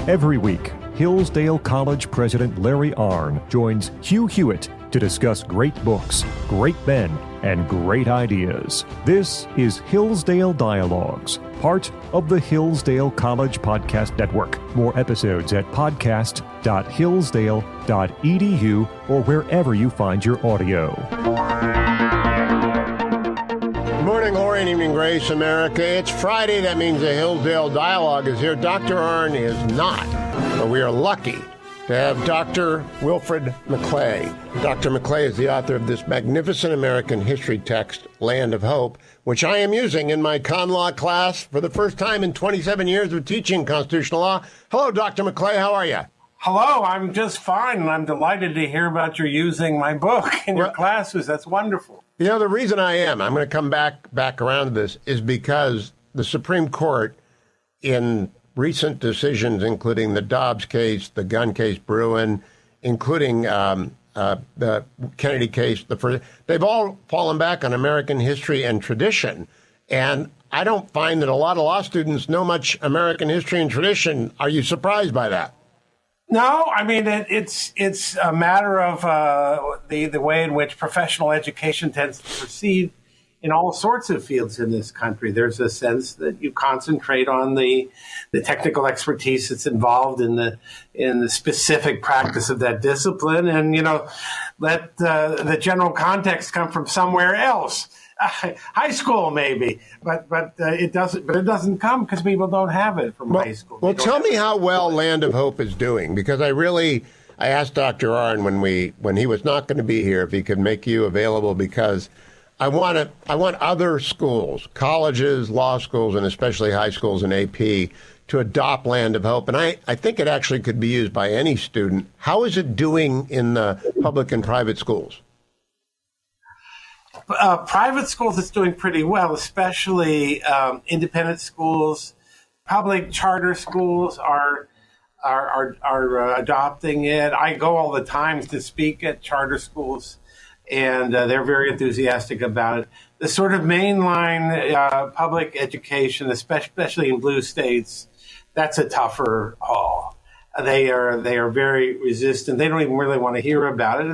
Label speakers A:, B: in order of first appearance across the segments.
A: Every week, Hillsdale College President Larry Arnn joins Hugh Hewitt to discuss great books, great men, and great ideas. This is Hillsdale Dialogues, part of the Hillsdale College Podcast Network. More episodes at podcast.hillsdale.edu or wherever you find your audio.
B: Good morning, glory, and evening grace, America. It's Friday. That means the Hillsdale Dialogue is here. Dr. Arnn is not, but we are lucky to have Dr. Wilfred McClay. Dr. McClay is the author of this magnificent American history text, Land of Hope, which I am using in my con law class for the first time in 27 years of teaching constitutional law. Hello, Dr. McClay. How are you?
C: Hello, I'm just fine, and I'm delighted to hear about your using my book in your classes. That's wonderful.
B: You know, the reason I'm going to come back around to this, is because the Supreme Court, in recent decisions, including the Dobbs case, the gun case Bruin, including the Kennedy case, they've all fallen back on American history and tradition. And I don't find that a lot of law students know much American history and tradition. Are you surprised by that?
C: No, I mean, it's a matter of the way in which professional education tends to proceed in all sorts of fields in this country. There's a sense that you concentrate on the technical expertise that's involved in the specific practice of that discipline, and let the general context come from somewhere else. High school, maybe, but it doesn't come because people don't have it from high school.
B: Well, tell me how well Land of Hope is doing, because I asked Dr. Arnn when he was not going to be here if he could make you available, because I want other schools, colleges, law schools, and especially high schools and AP to adopt Land of Hope. And I think it actually could be used by any student. How is it doing in the public and private schools?
C: Private schools, it's doing pretty well, especially independent schools. Public charter schools are adopting it. I go all the time to speak at charter schools, and they're very enthusiastic about it. The sort of mainline public education, especially in blue states, that's a tougher haul. They are very resistant. They don't even really want to hear about it.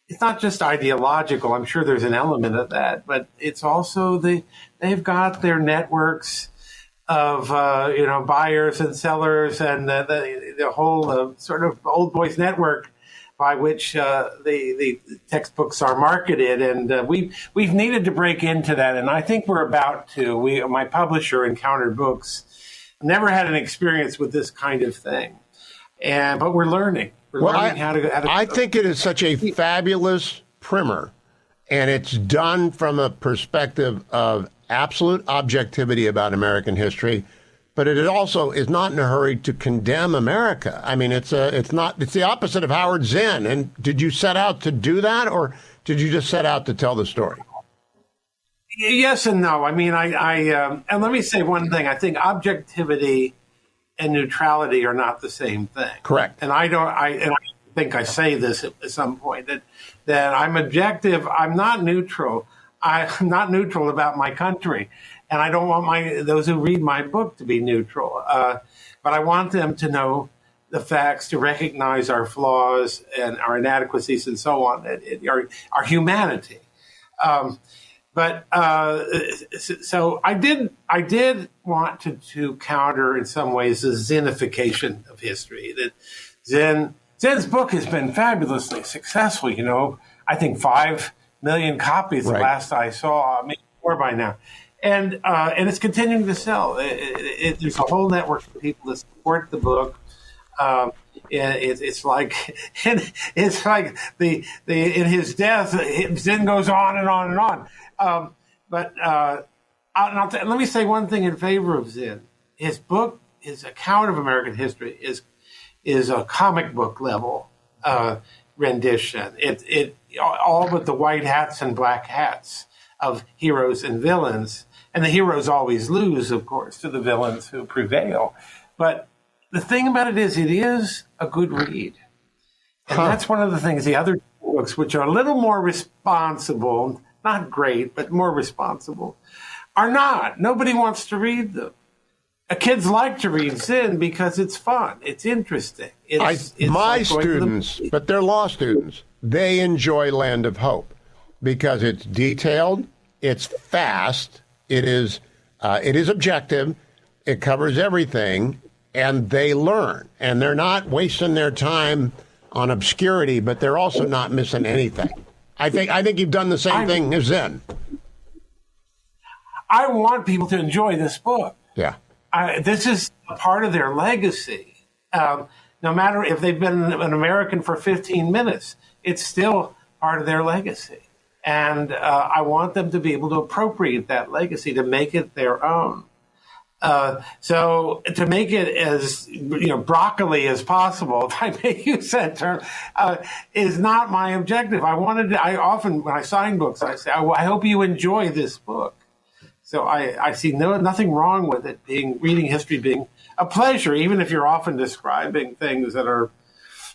C: It's not just ideological. I'm sure there's an element of that, but it's also they've got their networks of buyers and sellers, and the whole sort of old boys network by which the textbooks are marketed, and we've needed to break into that, and I think we're about to. My publisher, Encounter Books, never had an experience with this kind of thing, but we're learning.
B: I think it is such a fabulous primer, and it's done from a perspective of absolute objectivity about American history, but it also is not in a hurry to condemn America. I mean, it's the opposite of Howard Zinn. And did you set out to do that, or did you just set out to tell the story?
C: Yes and no. I mean, and let me say one thing. I think objectivity and neutrality are not the same thing.
B: Correct.
C: And I think I say this at some point, that I'm objective. I'm not neutral. I'm not neutral about my country. And I don't want those who read my book to be neutral. But I want them to know the facts, to recognize our flaws and our inadequacies and so on, our humanity. So I did want to counter in some ways the Zinnification of history. That Zinn's book has been fabulously successful. I think 5 million copies the last I saw, maybe more by now, and it's continuing to sell. There's a whole network of people that support the book. It's like the in his death, Zinn goes on and on and on. Let me say one thing in favor of Zinn. His book, his account of American history, is a comic book level rendition. It all but the white hats and black hats of heroes and villains, and the heroes always lose, of course, to the villains who prevail. But the thing about it is a good read, and that's one of the things. The other books, which are a little more responsible. Not great, but more responsible, are not. Nobody wants to read them. Kids like to read Zinn because it's fun. It's interesting.
B: My students, but they're law students, they enjoy Land of Hope because it's detailed, it's fast, it is objective, it covers everything, and they learn. And they're not wasting their time on obscurity, but they're also not missing anything. I think you've done the same thing as Zinn.
C: I want people to enjoy this book.
B: Yeah.
C: This is a part of their legacy. No matter if they've been an American for 15 minutes, it's still part of their legacy. And I want them to be able to appropriate that legacy, to make it their own. So to make it as broccoli as possible, if I may use that term, is not my objective. I often, when I sign books, I say, I hope you enjoy this book. So I see nothing wrong with it reading history being a pleasure, even if you're often describing things that are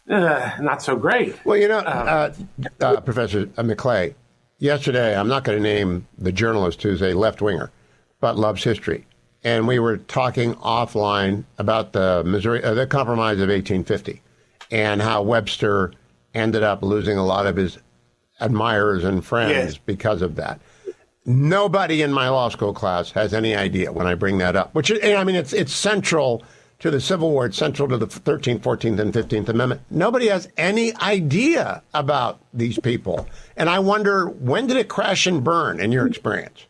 C: not so great.
B: Well, Professor McClay, yesterday, I'm not going to name the journalist who's a left-winger, but loves history. And we were talking offline about the Compromise of 1850 and how Webster ended up losing a lot of his admirers and friends because of that. Nobody in my law school class has any idea when I bring that up, it's central to the Civil War. It's central to the 13th, 14th, and 15th Amendment. Nobody has any idea about these people. And I wonder, when did it crash and burn in your experience?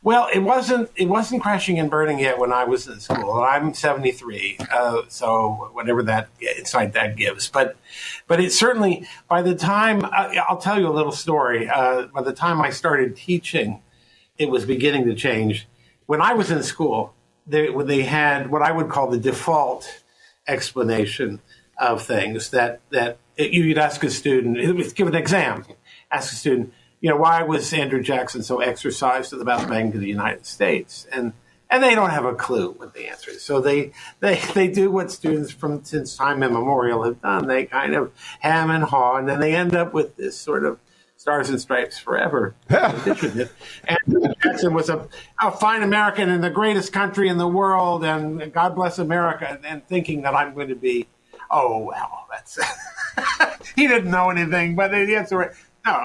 C: Well, it wasn't crashing and burning yet when I was in school. I'm 73, so whatever that insight that gives. But it certainly, by the time, I'll tell you a little story. By the time I started teaching, it was beginning to change. When I was in school, they had what I would call the default explanation of things that you'd ask a student, give an exam, ask a student, why was Andrew Jackson so exercised about the Bank of the United States? And they don't have a clue what the answer is. So they do what students since time immemorial have done. They kind of ham and haw, and then they end up with this sort of Stars and Stripes Forever. Andrew Jackson was a fine American in the greatest country in the world, and God bless America, and thinking that I'm going to be, that's he didn't know anything, but the answer. No,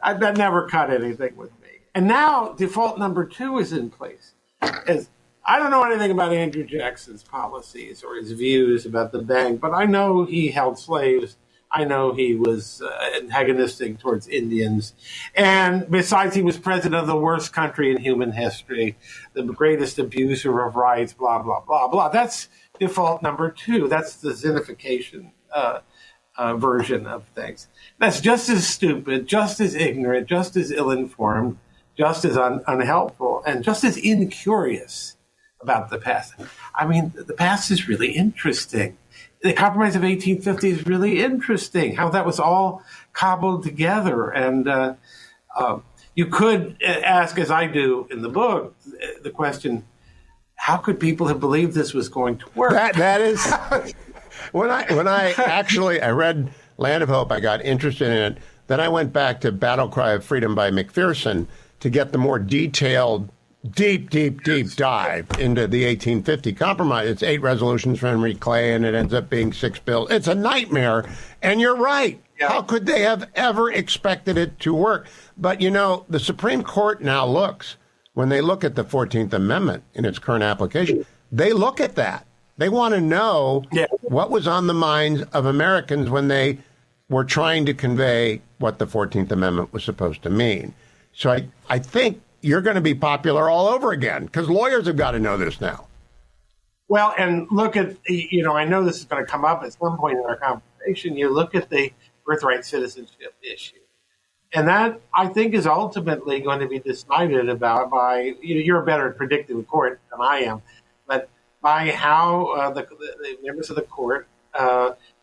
C: that never cut anything with me. And now default number 2 is in place. I don't know anything about Andrew Jackson's policies or his views about the bank, but I know he held slaves. I know he was antagonistic towards Indians. And besides, he was president of the worst country in human history, the greatest abuser of rights, blah, blah, blah, blah. That's default number 2. That's the Zinnification version of things. That's just as stupid, just as ignorant, just as ill-informed, just as unhelpful, and just as incurious about the past. I mean, the past is really interesting. The Compromise of 1850 is really interesting, how that was all cobbled together. And you could ask, as I do in the book, the question, how could people have believed this was going to work?
B: That is... When I read Land of Hope, I got interested in it. Then I went back to Battle Cry of Freedom by McPherson to get the more detailed, deep dive into the 1850 Compromise. It's 8 resolutions from Henry Clay, and it ends up being 6 bills. It's a nightmare. And you're right. Yeah. How could they have ever expected it to work? But, the Supreme Court now when they look at the 14th Amendment in its current application, they look at that. They want to know what was on the minds of Americans when they were trying to convey what the 14th Amendment was supposed to mean. So I think you're going to be popular all over again because lawyers have got to know this now.
C: Well, and look at, I know this is going to come up at some point in our conversation. You look at the birthright citizenship issue. And that, I think, is ultimately going to be decided about by, you're better at predicting the court than I am, but by how the members of the court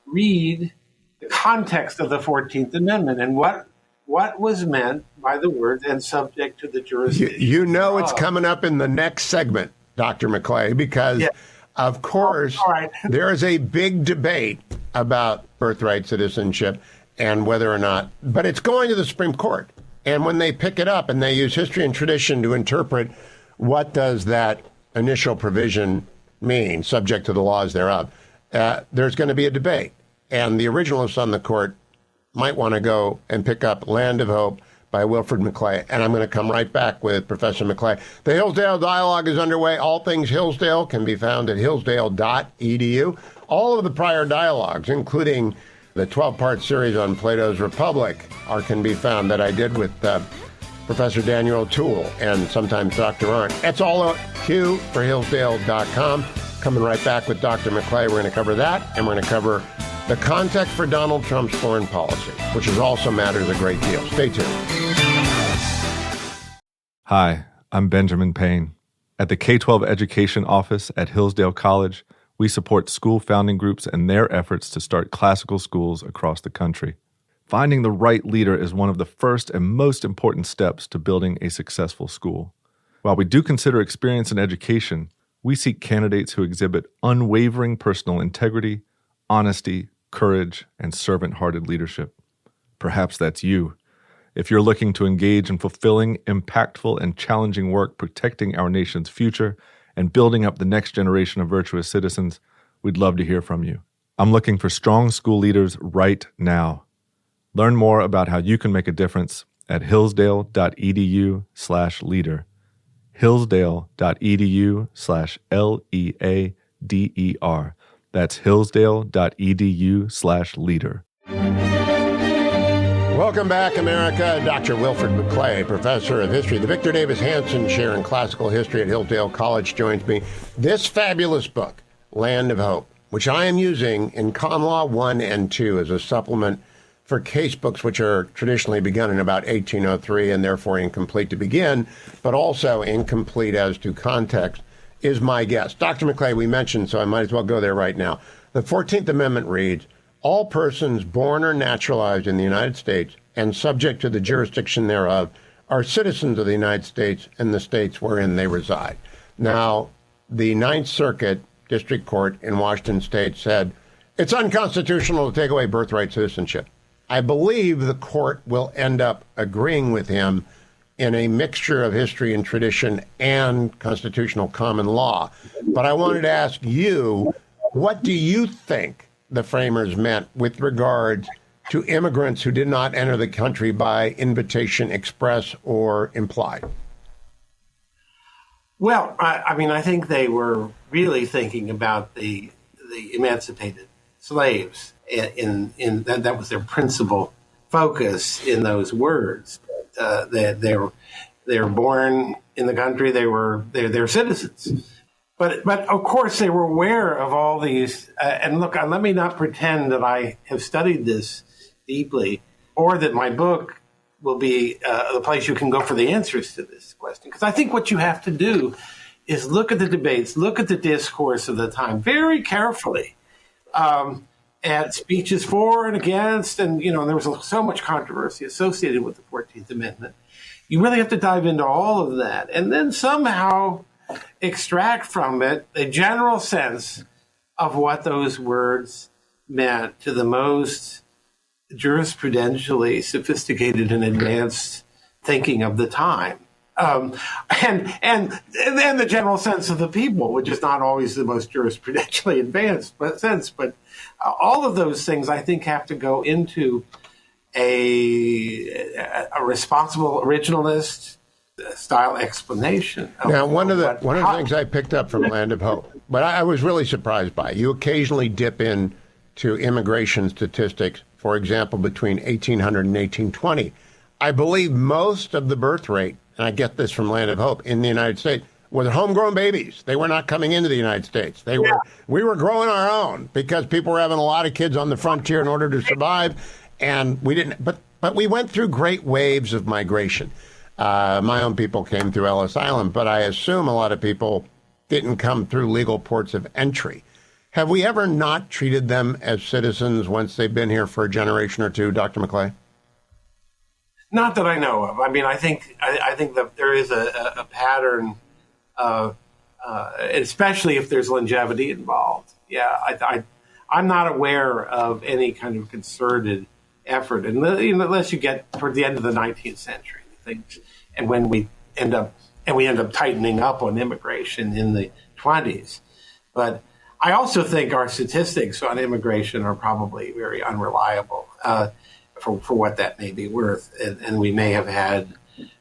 C: read the context of the 14th Amendment and what was meant by the words "and subject to the jurisdiction."
B: It's coming up in the next segment, Dr. McClay, because, of course, there is a big debate about birthright citizenship and whether or not, but it's going to the Supreme Court. And when they pick it up and they use history and tradition to interpret what does that initial provision mean, subject to the laws thereof, there's going to be a debate. And the originalists on the court might want to go and pick up Land of Hope by Wilfred McClay. And I'm going to come right back with Professor McClay. The Hillsdale Dialogue is underway. All things Hillsdale can be found at hillsdale.edu. All of the prior dialogues, including the 12-part series on Plato's Republic, can be found that I did with Professor Daniel O'Toole and sometimes Dr. Arnn. It's all at hugh4hillsdale.com. Coming right back with Dr. McClay. We're going to cover that, and we're going to cover the context for Donald Trump's foreign policy, which also matters a great deal. Stay tuned.
D: Hi, I'm Benjamin Payne. At the K-12 Education Office at Hillsdale College, we support school founding groups and their efforts to start classical schools across the country. Finding the right leader is one of the first and most important steps to building a successful school. While we do consider experience in education, we seek candidates who exhibit unwavering personal integrity, honesty, courage, and servant-hearted leadership. Perhaps that's you. If you're looking to engage in fulfilling, impactful, and challenging work protecting our nation's future and building up the next generation of virtuous citizens, we'd love to hear from you. I'm looking for strong school leaders right now. Learn more about how you can make a difference at hillsdale.edu/leader. hillsdale.edu/LEADER. That's hillsdale.edu/leader.
B: Welcome back, America. Dr. Wilfred McClay, professor of history, the Victor Davis Hanson Chair in Classical History at Hillsdale College, joins me. This fabulous book, Land of Hope, which I am using in Con Law 1 and 2 as a supplement for case books, which are traditionally begun in about 1803 and therefore incomplete to begin, but also incomplete as to context, is my guest. Dr. McClay, we mentioned, so I might as well go there right now. The 14th Amendment reads, all persons born or naturalized in the United States and subject to the jurisdiction thereof are citizens of the United States and the states wherein they reside. Now, the Ninth Circuit District Court in Washington State said it's unconstitutional to take away birthright citizenship. I believe the court will end up agreeing with him in a mixture of history and tradition and constitutional common law. But I wanted to ask you, what do you think the framers meant with regard to immigrants who did not enter the country by invitation express or implied?
C: Well, I think they were really thinking about the emancipated slaves. That was their principal focus in those words. They were born in the country. They're citizens. But of course they were aware of all these. And look, let me not pretend that I have studied this deeply, or that my book will be the place you can go for the answers to this question. Because I think what you have to do is look at the debates, look at the discourse of the time very carefully, at speeches for and against, and there was so much controversy associated with the 14th Amendment. You really have to dive into all of that, and then somehow extract from it a general sense of what those words meant to the most jurisprudentially sophisticated and advanced thinking of the time. And then the general sense of the people, which is not always the most jurisprudentially advanced sense, but all of those things I think have to go into a responsible originalist style explanation.
B: Now, one of the things I picked up from Land of Hope, but I was really surprised by, you occasionally dip into immigration statistics, for example, between 1800 and 1820. I believe most of the birth rate, and I get this from Land of Hope, in the United States, was homegrown babies. They were not coming into the United States. We were growing our own because people were having a lot of kids on the frontier in order to survive, and we didn't. But we went through great waves of migration. My own people came through Ellis Island, but I assume a lot of people didn't come through legal ports of entry. Have we ever not treated them as citizens once they've been here for a generation or two, Dr. McClay?
C: Not that I know of. I mean, I think that there is a pattern, especially if there's longevity involved. Yeah, I'm not aware of any kind of concerted effort, unless you get toward the end of the 19th century, and when we end up and we end up tightening up on immigration in the 20s. But I also think our statistics on immigration are probably very unreliable for what that may be worth. And we may have had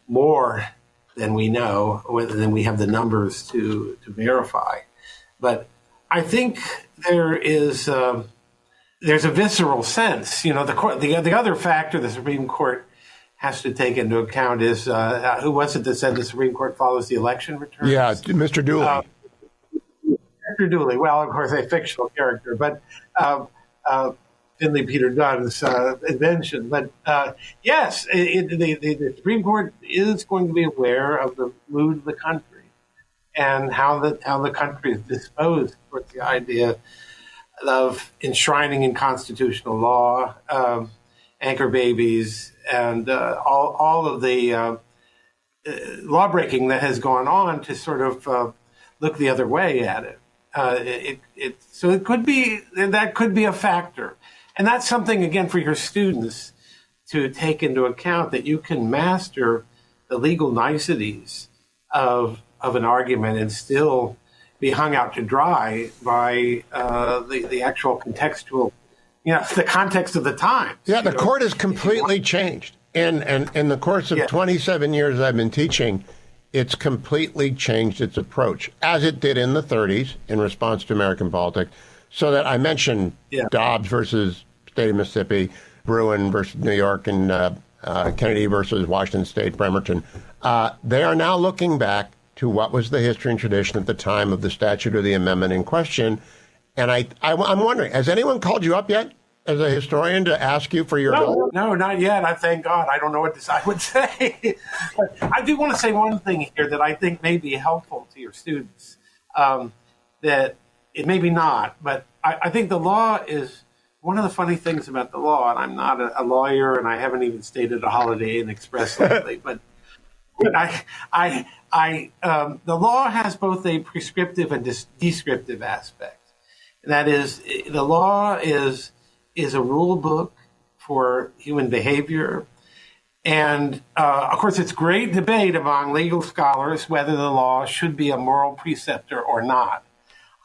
C: more than we know, than we have the numbers to verify. But I think there's a visceral sense. You know, the other factor the Supreme Court has to take into account is who was it that said the Supreme Court follows the election returns?
B: Yeah, Mr. Dooley.
C: Mr. Dooley. Well, of course, a fictional character, but Finley Peter Dunn's invention. But yes, the Supreme Court is going to be aware of the mood of the country and how the country is disposed towards the idea of enshrining in constitutional law anchor babies and all of the lawbreaking that has gone on to sort of look the other way at it. So it could be a factor. And that's something, again, for your students to take into account, that you can master the legal niceties of an argument and still be hung out to dry by the actual contextual, the context of the times.
B: Yeah, the court has completely changed. And in the course of 27 years I've been teaching, it's completely changed its approach, as it did in the 30s in response to American politics. So that I mentioned Dobbs versus State of Mississippi, Bruin versus New York, and Kennedy versus Washington State, Bremerton. They are now looking back to what was the history and tradition at the time of the statute or the amendment in question. And I'm wondering, has anyone called you up yet as a historian to ask you for your help?
C: No, not yet. I thank God. I don't know what I would say. But I do want to say one thing here that I think may be helpful to your students. That it may be not, but I think the law is one of the funny things about the law, and I'm not a lawyer, and I haven't even stayed at a Holiday Inn Express lately, but the law has both a prescriptive and descriptive aspect. And that is, the law is a rule book for human behavior. And, of course, it's great debate among legal scholars whether the law should be a moral preceptor or not.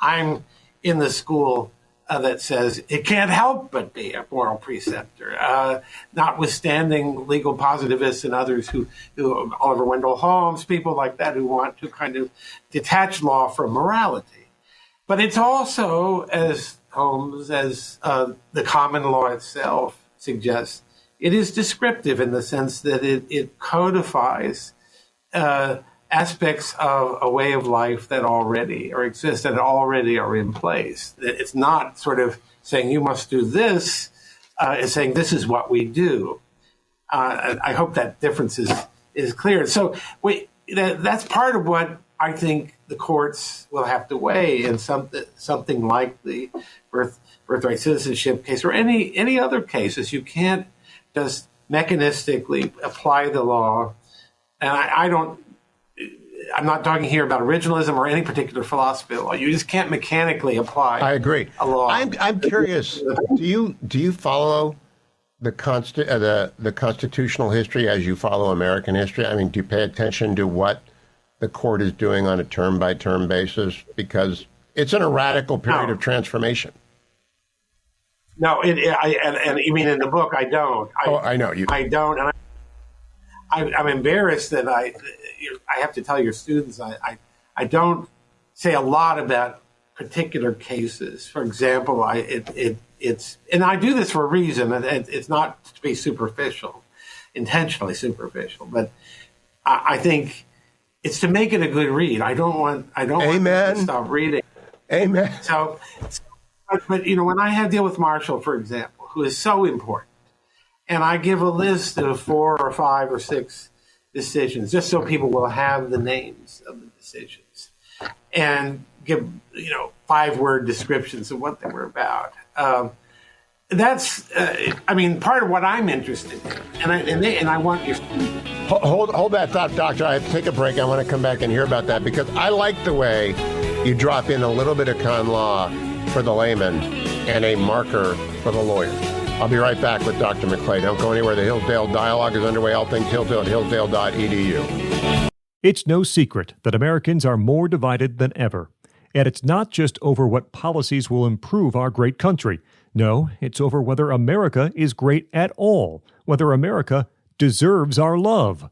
C: I'm in the school that says it can't help but be a moral preceptor, notwithstanding legal positivists and others who Oliver Wendell Holmes, people like that, who want to kind of detach law from morality. But it's also, as Holmes, as the common law itself suggests, it is descriptive in the sense that it codifies aspects of a way of life that already exist, that already are in place. It's not sort of saying you must do this. It's saying this is what we do. I hope that difference is clear. So that's part of what I think the courts will have to weigh in something like the birthright citizenship case or any other cases. You can't just mechanistically apply the law. And I'm not talking here about originalism or any particular philosophy of law. You just can't mechanically apply.
B: I agree.
C: A law.
B: I'm curious. Do you follow the constitutional history as you follow American history? I mean, do you pay attention to what the court is doing on a term by term basis? Because it's in a radical period of transformation.
C: No, and you mean in the book? I don't.
B: I know you.
C: I don't, and I'm embarrassed that I have to tell your students I don't say a lot about particular cases. For example, it's and I do this for a reason. It's not to be superficial, intentionally superficial, but I think it's to make it a good read. I don't want to stop reading.
B: Amen.
C: So, but when I deal with Marshall, for example, who is so important. And I give a list of 4 or 5 or 6 decisions, just so people will have the names of the decisions, and give 5-word descriptions of what they were about. That's, part of what I'm interested in, and I want your.
B: Hold that thought, Doctor. I have to take a break. I want to come back and hear about that because I like the way you drop in a little bit of con law for the layman and a marker for the lawyer. I'll be right back with Dr. McClay. Don't go anywhere. The Hillsdale Dialogue is underway. All things Hillsdale at hillsdale.edu.
A: It's no secret that Americans are more divided than ever. And it's not just over what policies will improve our great country. No, it's over whether America is great at all, whether America deserves our love.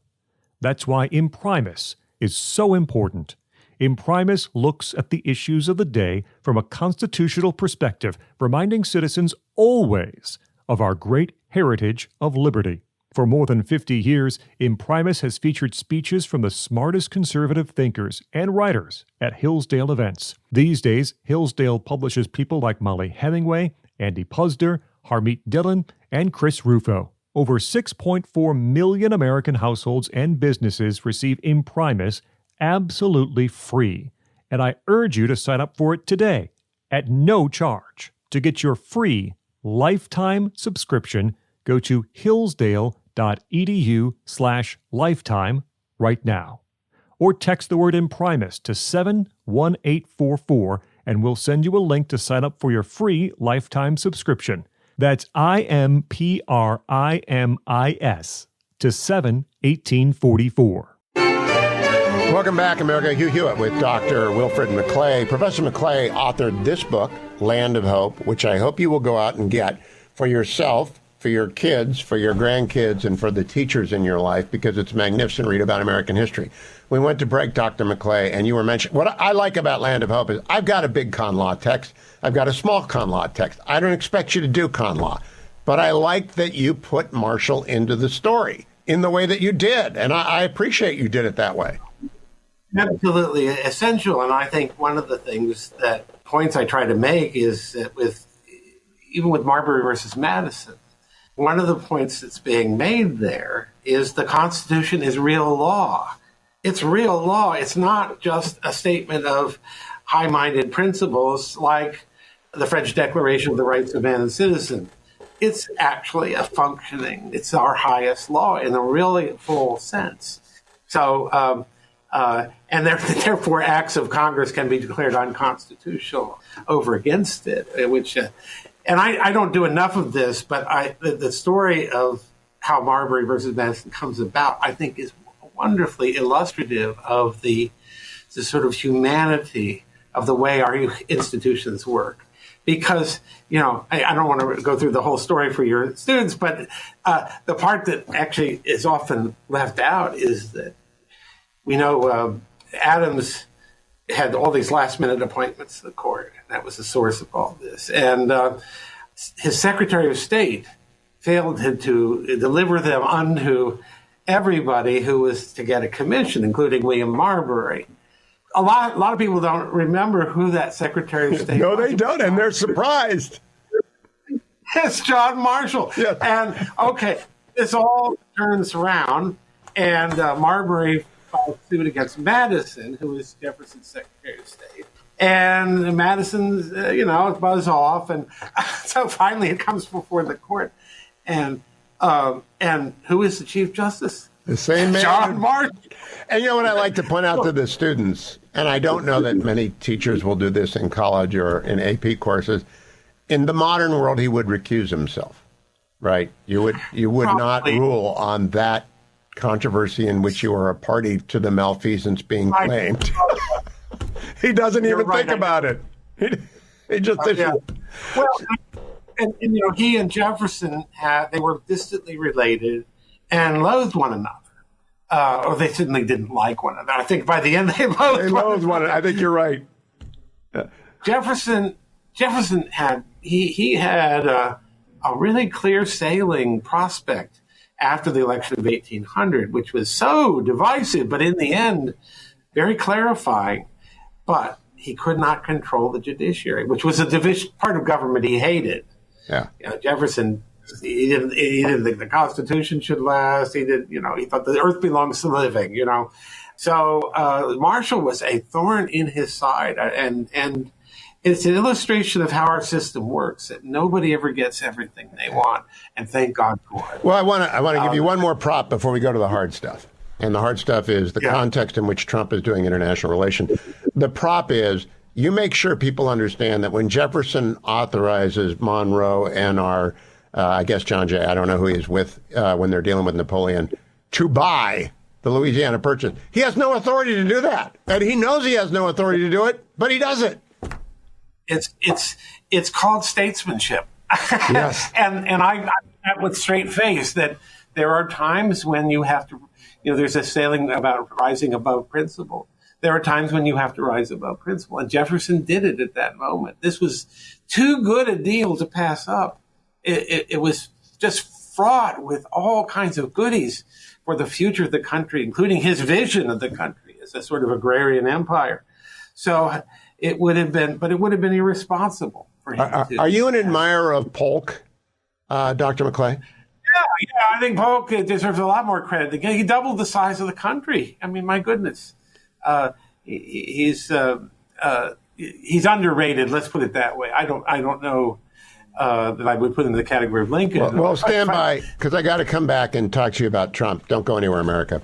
A: That's why Imprimis is so important. Imprimis looks at the issues of the day from a constitutional perspective, reminding citizens always of our great heritage of liberty. For more than 50 years, Imprimis has featured speeches from the smartest conservative thinkers and writers at Hillsdale events. These days, Hillsdale publishes people like Molly Hemingway, Andy Puzder, Harmeet Dillon, and Chris Rufo. Over 6.4 million American households and businesses receive Imprimis absolutely free. And I urge you to sign up for it today at no charge. To get your free lifetime subscription, go to hillsdale.edu/lifetime right now. Or text the word Imprimis to 71844 and we'll send you a link to sign up for your free lifetime subscription. That's IMPRIMIS to 71844.
B: Welcome back, America. Hugh Hewitt with Dr. Wilfred McClay. Professor McClay authored this book, Land of Hope, which I hope you will go out and get for yourself, for your kids, for your grandkids, and for the teachers in your life, because it's a magnificent read about American history. We went to break, Dr. McClay, and you were mentioning, what I like about Land of Hope is I've got a big con law text. I've got a small con law text. I don't expect you to do con law, but I like that you put Marshall into the story in the way that you did, and I appreciate you did it that way.
C: Absolutely essential, and I think one of the points I try to make is that even with Marbury versus Madison, one of the points that's being made there is the Constitution is real law. It's real law. It's not just a statement of high-minded principles like the French Declaration of the Rights of Man and Citizen. It's actually it's our highest law in a really full sense. So, and therefore acts of Congress can be declared unconstitutional over against it, which, and I don't do enough of this, but the story of how Marbury versus Madison comes about, I think, is wonderfully illustrative of the sort of humanity of the way our institutions work. Because, I don't want to go through the whole story for your students, but the part that actually is often left out is that we know Adams had all these last-minute appointments to the court. That was the source of all this. And his Secretary of State failed to deliver them unto everybody who was to get a commission, including William Marbury. A lot of people don't remember who that Secretary of State
B: No,
C: was.
B: they don't, and they're surprised.
C: It's John Marshall.
B: Yes.
C: And, okay, this all turns around, and Marbury filed suit against Madison, who was Jefferson's Secretary of State. And Madison's, buzz off, and so finally it comes before the court. And who is the Chief Justice?
B: The same man.
C: John Marshall.
B: And you know what I like to point out to the students, and I don't know that many teachers will do this in college or in AP courses. In the modern world, he would recuse himself, right? You would not rule on that controversy in which you are a party to the malfeasance being claimed. He doesn't even think about it. He just issues.
C: Well, and he and Jefferson they were distantly related and loathed one another. Or they certainly didn't like one another. I think by the end they loathed one another.
B: I think you're right.
C: Jefferson had a really clear sailing prospect after the election of 1800, which was so divisive, but in the end, very clarifying. But he could not control the judiciary, which was a part of government he hated.
B: Yeah,
C: Jefferson, he didn't think the Constitution should last. He thought the earth belongs to the living. So Marshall was a thorn in his side, and it's an illustration of how our system works. That nobody ever gets everything they want, and thank God for it.
B: Well, I want to give you one more prop before we go to the hard stuff. And the hard stuff is the context in which Trump is doing international relations. The prop is you make sure people understand that when Jefferson authorizes Monroe and I guess John Jay, I don't know who he's with when they're dealing with Napoleon, to buy the Louisiana Purchase. He has no authority to do that. And he knows he has no authority to do it, but he does it.
C: It's called statesmanship.
B: Yes.
C: and I met with straight face that there are times when you have to, there's a saying about rising above principle. There are times when you have to rise above principle. And Jefferson did it at that moment. This was too good a deal to pass up. It was just fraught with all kinds of goodies for the future of the country, including his vision of the country as a sort of agrarian empire. So it would have been irresponsible for him to.
B: Are you an admirer of Polk, Dr. McClay?
C: Yeah, I think Polk deserves a lot more credit. He doubled the size of the country. I mean, my goodness. He's underrated. Let's put it that way. I don't know that I would put him in the category of Lincoln.
B: Well, stand by, because I got to come back and talk to you about Trump. Don't go anywhere, America.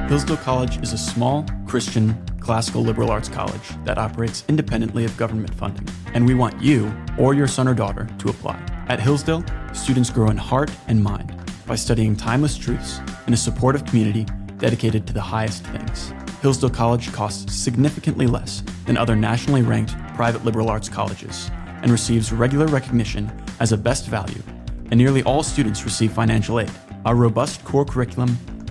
E: Hillsdale College is a small, Christian, classical liberal arts college that operates independently of government funding, and we want you or your son or daughter to apply. At Hillsdale, students grow in heart and mind by studying timeless truths in a supportive community dedicated to the highest things. Hillsdale College costs significantly less than other nationally ranked private liberal arts colleges and receives regular recognition as a best value, and nearly all students receive financial aid. Our robust core curriculum,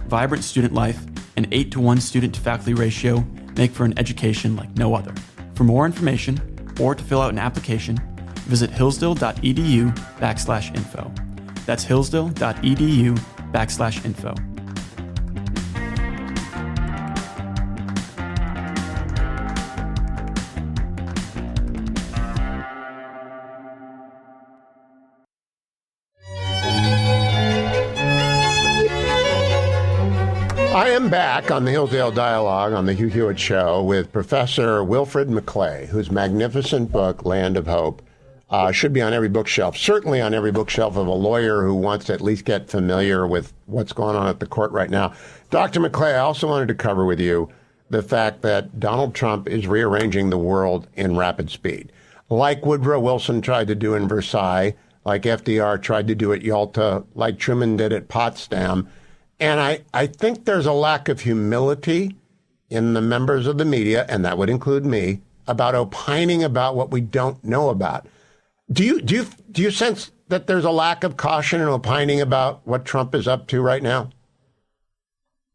E: vibrant student life, and 8-to-1 student-to-faculty ratio make for an education like no other. For more information or to fill out an application, visit hillsdale.edu/info. That's hillsdale.edu/info.
B: I am back on the Hillsdale Dialogue on the Hugh Hewitt Show with Professor Wilfred McClay, whose magnificent book, Land of Hope, should be on every bookshelf, certainly on every bookshelf of a lawyer who wants to at least get familiar with what's going on at the court right now. Dr. McClay, I also wanted to cover with you the fact that Donald Trump is rearranging the world in rapid speed, like Woodrow Wilson tried to do in Versailles, like FDR tried to do at Yalta, like Truman did at Potsdam. And I think there's a lack of humility in the members of the media, and that would include me, about opining about what we don't know about. Do you sense that there's a lack of caution in opining about what Trump is up to right now?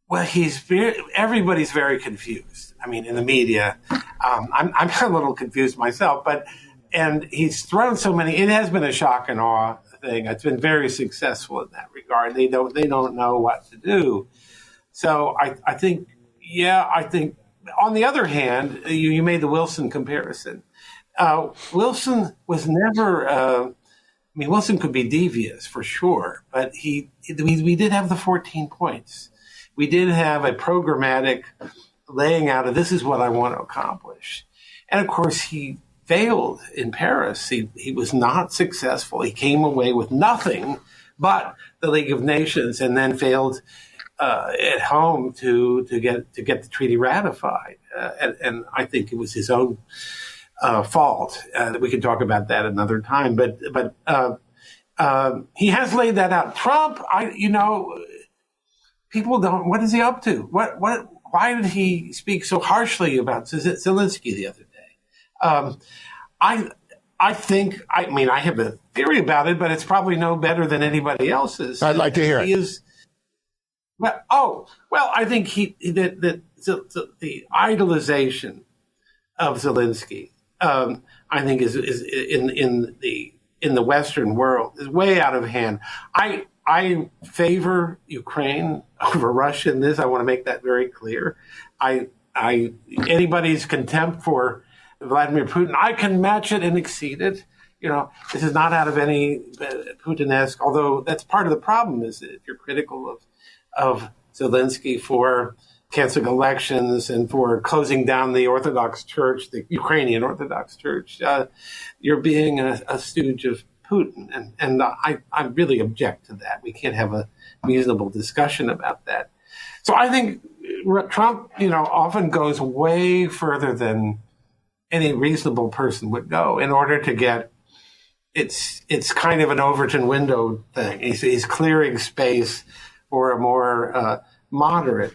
C: Well, everybody's very confused. I mean, in the media, I'm a little confused myself, and he's thrown so many. It has been a shock and awe thing. It's been very successful in that regard. They don't know what to do. So I think on the other hand, you made the Wilson comparison. Wilson was never. Wilson could be devious for sure, but we did have the 14 points. We did have a programmatic laying out of this is what I want to accomplish, and of course he failed in Paris. He was not successful. He came away with nothing but the League of Nations, and then failed at home to get the treaty ratified. And I think it was his own fault. We can talk about that another time. But he has laid that out. Trump, people don't. What is he up to? Why did he speak so harshly about Zelensky the other day? I have a theory about it, but it's probably no better than anybody else's.
B: I'd like to hear it.
C: I think the idolization of Zelensky, I think is in the Western world is way out of hand. I favor Ukraine over Russia in this. I want to make that very clear. Anybody's contempt for Vladimir Putin, I can match it and exceed it. This is not out of any Putin-esque, although that's part of the problem is that if you're critical of Zelensky for canceling elections and for closing down the Orthodox Church, the Ukrainian Orthodox Church, you're being a stooge of Putin. And I really object to that. We can't have a reasonable discussion about that. So I think Trump, often goes way further than any reasonable person would go in order to get. It's kind of an Overton window thing. He's clearing space for a more moderate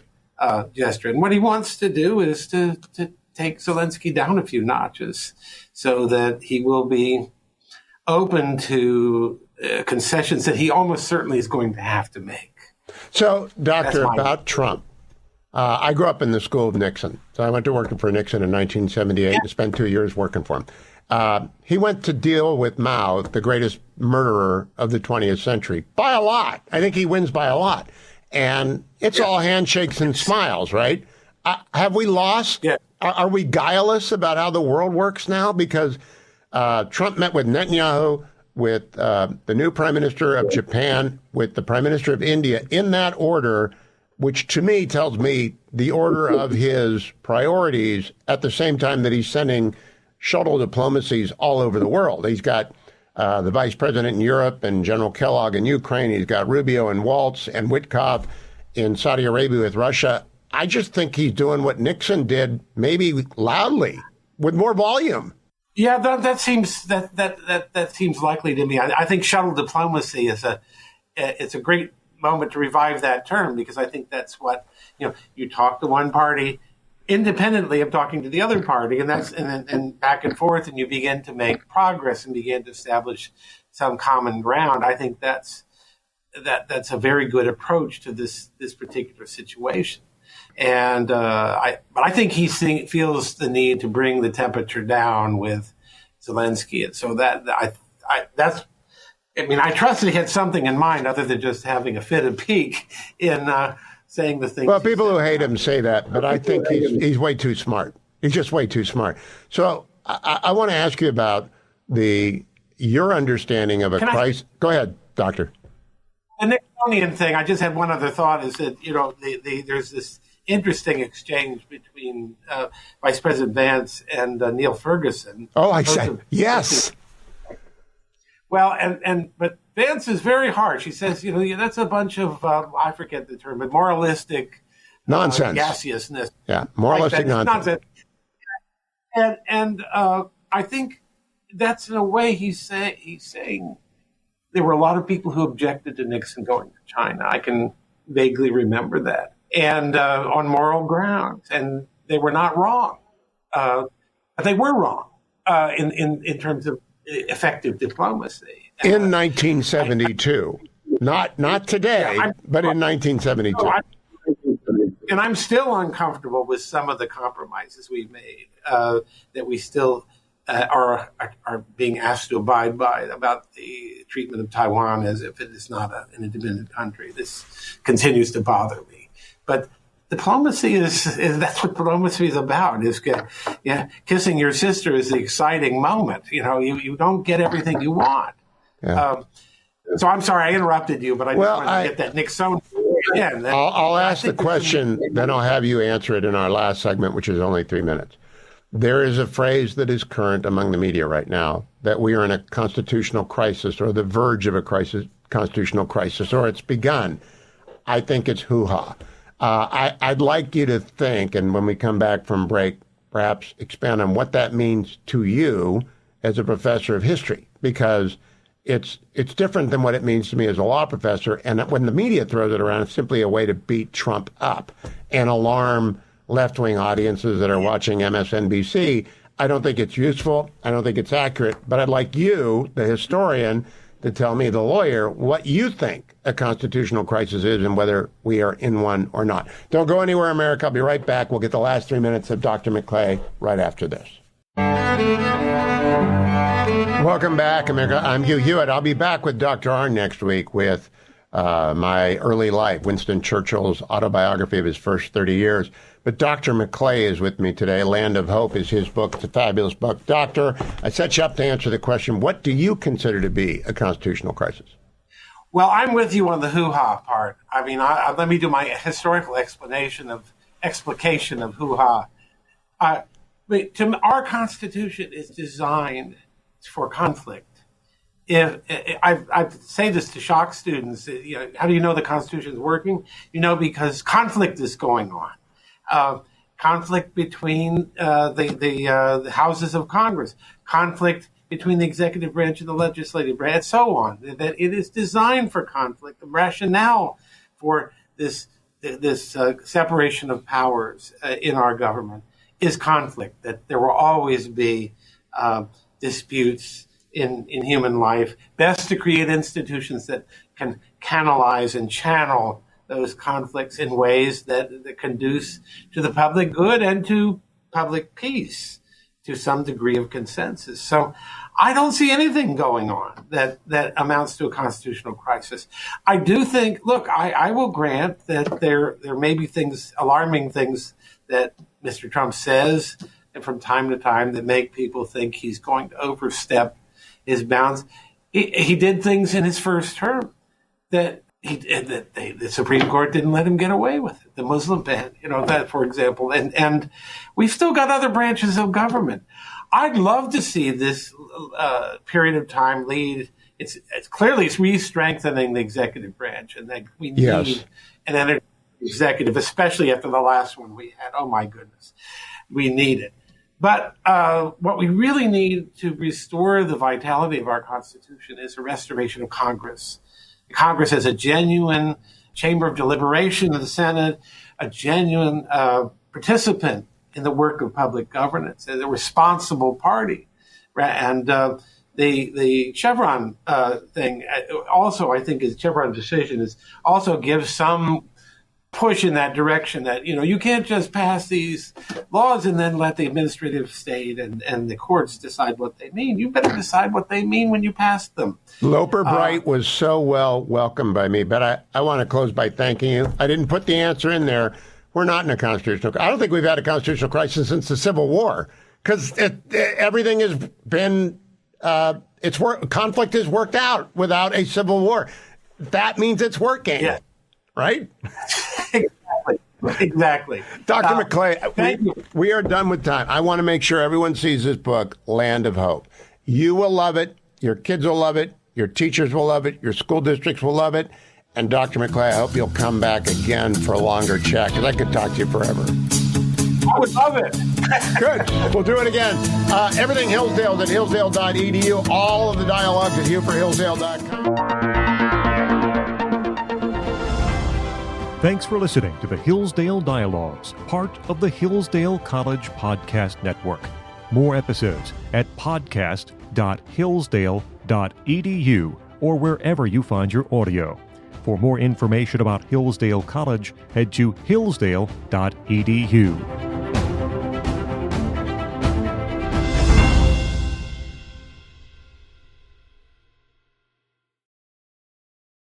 C: gesture. And what he wants to do is to take Zelensky down a few notches so that he will be open to concessions that he almost certainly is going to have to make.
B: So, Doctor, about Trump. I grew up in the school of Nixon. So I went to work for Nixon in 1978 and spent 2 years working for him. He went to deal with Mao, the greatest murderer of the 20th century, by a lot. I think he wins by a lot. And it's all handshakes and smiles, right? Have we lost?
C: Yeah.
B: Are we guileless about how the world works now? Because Trump met with Netanyahu, with the new prime minister of Japan, with the prime minister of India, in that order, which to me tells me the order of his priorities at the same time that he's sending shuttle diplomacies all over the world. He's got the vice president in Europe and General Kellogg in Ukraine. He's got Rubio and Waltz and Witkoff in Saudi Arabia with Russia. I just think he's doing what Nixon did, maybe loudly, with more volume.
C: Yeah, that seems likely to me. I think shuttle diplomacy is it's a great moment to revive that term, because I think that's what, you talk to one party independently of talking to the other party, and back and forth, and you begin to make progress and begin to establish some common ground. I think that's a very good approach to this particular situation. And I think he feels the need to bring the temperature down with Zelensky, and so I trust that he had something in mind other than just having a fit of pique in saying the things.
B: Well, people who hate him say that, but I think he's way too smart. He's just way too smart. So I want to ask you about your understanding of a crisis. Go ahead, Doctor.
C: The Nixonian thing. I just had one other thought: is that there's this interesting exchange between Vice President Vance and Neil Ferguson.
B: Oh, I said yes.
C: Well, but Vance is very harsh. He says, that's a bunch of I forget the term, but moralistic
B: nonsense,
C: gaseousness.
B: Yeah, moralistic nonsense.
C: And I think that's in a way he's saying there were a lot of people who objected to Nixon going to China. I can vaguely remember that. And on moral grounds, and they were not wrong. But they were wrong in terms of effective diplomacy.
B: In 1972, not today, but in 1972.
C: And I'm still uncomfortable with some of the compromises we've made that we still are being asked to abide by about the treatment of Taiwan as if it is not an independent country. This continues to bother me. But diplomacy that's what diplomacy is about. Kissing your sister is the exciting moment. You don't get everything you want.
B: Yeah.
C: So I'm sorry I interrupted you, but I just wanted to get that Nixon.
B: I'll ask the question, then I'll have you answer it in our last segment, which is only 3 minutes. There is a phrase that is current among the media right now, that we are in a constitutional crisis, or the verge of a constitutional crisis, or it's begun. I think it's hoo-ha. I'd like you to think, and when we come back from break, perhaps expand on what that means to you as a professor of history, because it's different than what it means to me as a law professor. And when the media throws it around, it's simply a way to beat Trump up and alarm left-wing audiences that are watching MSNBC. I don't think it's useful. I don't think it's accurate. But I'd like you, the historian, to tell me, the lawyer, what you think a constitutional crisis is and whether we are in one or not. Don't go anywhere, America. I'll be right back. We'll get the last 3 minutes of Dr. McClay right after this. Welcome back, America. I'm Hugh Hewitt. I'll be back with Dr. Arnn next week with my early life, Winston Churchill's autobiography of his first 30 years. But Dr. McClay is with me today. Land of Hope is his book. It's a fabulous book. Doctor, I set you up to answer the question, what do you consider to be a constitutional crisis?
C: Well, I'm with you on the hoo-ha part. I mean, let me do my historical explication of hoo-ha. Our Constitution is designed for conflict. I say this to shock students, how do you know the Constitution is working? Because conflict is going on. Conflict between the houses of Congress, conflict between the executive branch and the legislative branch, and so on. That it is designed for conflict. The rationale for this separation of powers in our government is conflict, that there will always be disputes in human life. Best to create institutions that can canalize and channel those conflicts in ways that conduce to the public good and to public peace to some degree of consensus. So I don't see anything going on that amounts to a constitutional crisis. I do think, look, I will grant that there may be things, alarming things that Mr. Trump says and from time to time that make people think he's going to overstep his bounds. He did things in his first term that the Supreme Court didn't let him get away with it. The Muslim ban, that, for example. And we've still got other branches of government. I'd love to see this period of time lead. It's clearly re-strengthening the executive branch, and that we need an energy executive, especially after the last one we had. Oh my goodness, we need it. But what we really need to restore the vitality of our Constitution is a restoration of Congress. Congress as a genuine chamber of deliberation of the Senate, a genuine participant in the work of public governance, as a responsible party. And the Chevron thing also, I think, is Chevron decision is also gives some push in that direction that, you can't just pass these laws and then let the administrative state and the courts decide what they mean. You better decide what they mean when you pass them.
B: Loper Bright was so well welcomed by me, but I want to close by thanking you. I didn't put the answer in there. We're not in a constitutional crisis. I don't think we've had a constitutional crisis since the Civil War, because everything has been, conflict has worked out without a civil war. That means it's working. Yeah. Right?
C: Exactly.
B: Dr. McClay, we are done with time. I want to make sure everyone sees this book, Land of Hope. You will love it. Your kids will love it. Your teachers will love it. Your school districts will love it. And Dr. McClay, I hope you'll come back again for a longer chat, because I could talk to you forever.
C: I would love it.
B: Good. We'll do it again. Everything Hillsdale at hillsdale.edu. All of the dialogues at hughforhillsdale.com.
A: Thanks for listening to the Hillsdale Dialogues, part of the Hillsdale College Podcast Network. More episodes at podcast.hillsdale.edu or wherever you find your audio. For more information about Hillsdale College, head to hillsdale.edu.